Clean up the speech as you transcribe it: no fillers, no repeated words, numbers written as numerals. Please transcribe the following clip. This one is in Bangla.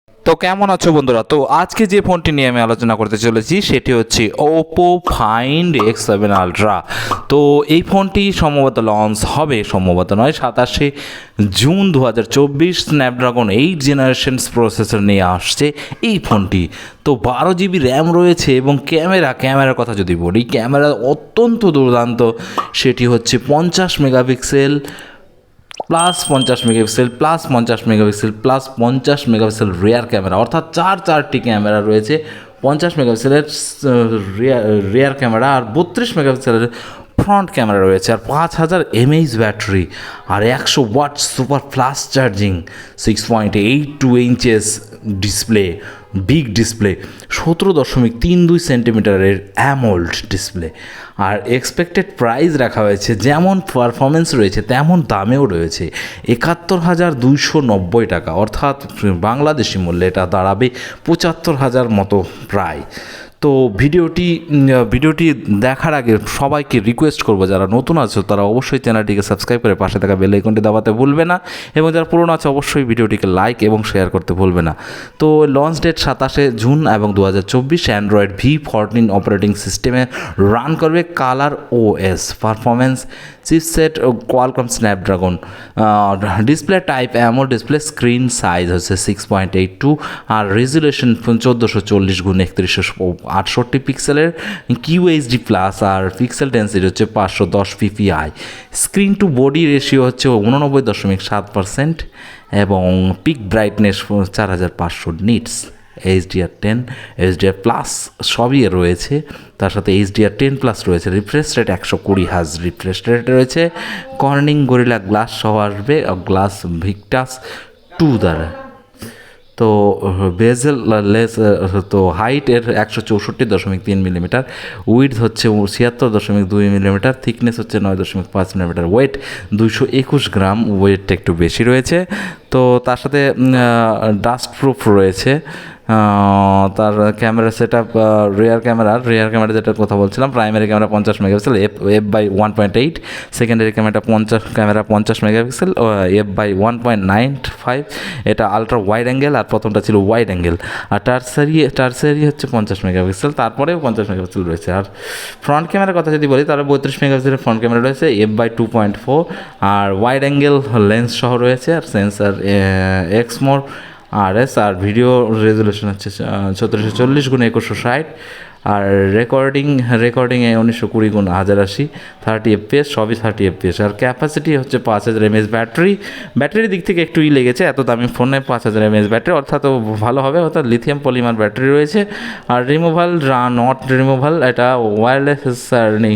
তো কেমন আছো বন্ধুরা? তো আজকে যে ফোনটি নিয়ে আমি আলোচনা করতে চলেছি সেটি হচ্ছে ওপো ফাইন্ড X7 আলট্রা। তো এই ফোনটি সম্ভবত লঞ্চ হবে, সম্ভবত নয়, 27শে জুন 2024 স্ন্যাপড্রাগন 8 জেনারেশনস প্রসেসর নিয়ে আসছে এই ফোনটি। তো 12 জিবি র্যাম রয়েছে এবং ক্যামেরার কথা যদি বলি, ক্যামেরা অত্যন্ত দুর্দান্ত। সেটি হচ্ছে 50 megapixel plus 50 megapixel plus 50 megapixel plus 50 megapixel rear camera, অর্থাৎ চারটি ক্যামেরা রয়েছে। 50 মেগাপিক্সেলের রিয়ার ক্যামেরা আর 32 মেগাপিক্সেলের ফ্রন্ট ক্যামেরা রয়েছে, আর 5000 mAh ব্যাটারি, আর 100 watt super fast charging, 6.82 inches display, big display, 17.32 সেন্টিমিটারের অ্যামোল্ড ডিসপ্লে। আর এক্সপেক্টেড প্রাইস রাখা হয়েছে, যেমন পারফরমেন্স রয়েছে তেমন দামেও রয়েছে 71,290 টাকা, অর্থাৎ বাংলাদেশি মূল্যে এটা দাঁড়াবে 75,000 মতো প্রায়। তো ভিডিওটি দেখার আগে সবাইকে রিকোয়েস্ট করবো, যারা নতুন আছো তারা অবশ্যই চ্যানেলটিকে সাবস্ক্রাইব করে পাশে থাকা বেল আইকনটি দাবাতে ভুলবে না, এবং যারা পুরনো আছে অবশ্যই ভিডিওটিকে লাইক এবং শেয়ার করতে ভুলবে না। তো লঞ্চ ডেট 27শে জুন এবং 2024, অ্যান্ড্রয়েড V14 অপারেটিং সিস্টেমে রান করবে। Colour OS, performance chipset Qualcomm Snapdragon, display type AMOLED display, screen size হচ্ছে 6.82, আর রেজুলেশন 1440x3168 পিক্সেলের QHD প্লাস, আর পিক্সেল ডেন্সিটি হচ্ছে 510 ppi। Screen to body ratio হচ্ছে 89.7% এবং pick brightness 4500 nits. HDR10 HDR+ সবই রয়েছে, তার সাথে HDR10+ রয়েছে। Refresh rate 120 Hz refresh rate রয়েছে। কর্নিং গরিলা গ্লাস সহ আসবে, গ্লাস ভিক্টাস 2 দ্বারা। তো বেজেল লেস, তো হাইট এর 164.3 মিলিমিটার, উইডথ হচ্ছে 76.2 মিলিমিটার, থিকনেস হচ্ছে 9.5 মিলিমিটার, ওয়েট 221 গ্রাম, ওয়েটটা একটু বেশি রয়েছে। তো তার সাথে ডাস্ট প্রুফ রয়েছে। তার camera set up, rear camera যেটার কথা বলছিলাম, primary camera 50 megapixel f/1.8, secondary camera 50 megapixel f/1.95, এটা আলট্রা ওয়াইড অ্যাঙ্গেল, আর প্রথমটা ছিল ওয়াইড অ্যাঙ্গেল। আর টার্সারি হচ্ছে 50 মেগাপিক্সেল, তারপরেও 50 মেগাপিক্সেল রয়েছে। আর ফ্রন্ট ক্যামেরার কথা যদি বলি, তাহলে 32 মেগাপিক্সেলের ফ্রন্ট ক্যামেরা রয়েছে f/2.4, আর ওয়াইড অ্যাঙ্গেল লেন্স সহ রয়েছে, আর সেন্সার এক্সমোর RS, আর ভিডিও রেজুলেশন হচ্ছে 3640x2160, আর রেকর্ডিং 1920x1080, 30 FPS, সবই 30 FPS। আর ক্যাপাসিটি হচ্ছে 5000 mAh ব্যাটারির দিক থেকে একটু লেগেছে, এত দামি ফোনে 5000 mAh ব্যাটারি, অর্থাৎ ভালো হবে, অর্থাৎ লিথিয়াম পলিমার ব্যাটারি রয়েছে। আর নট রিমুভাল, এটা ওয়্যারলেস নেই,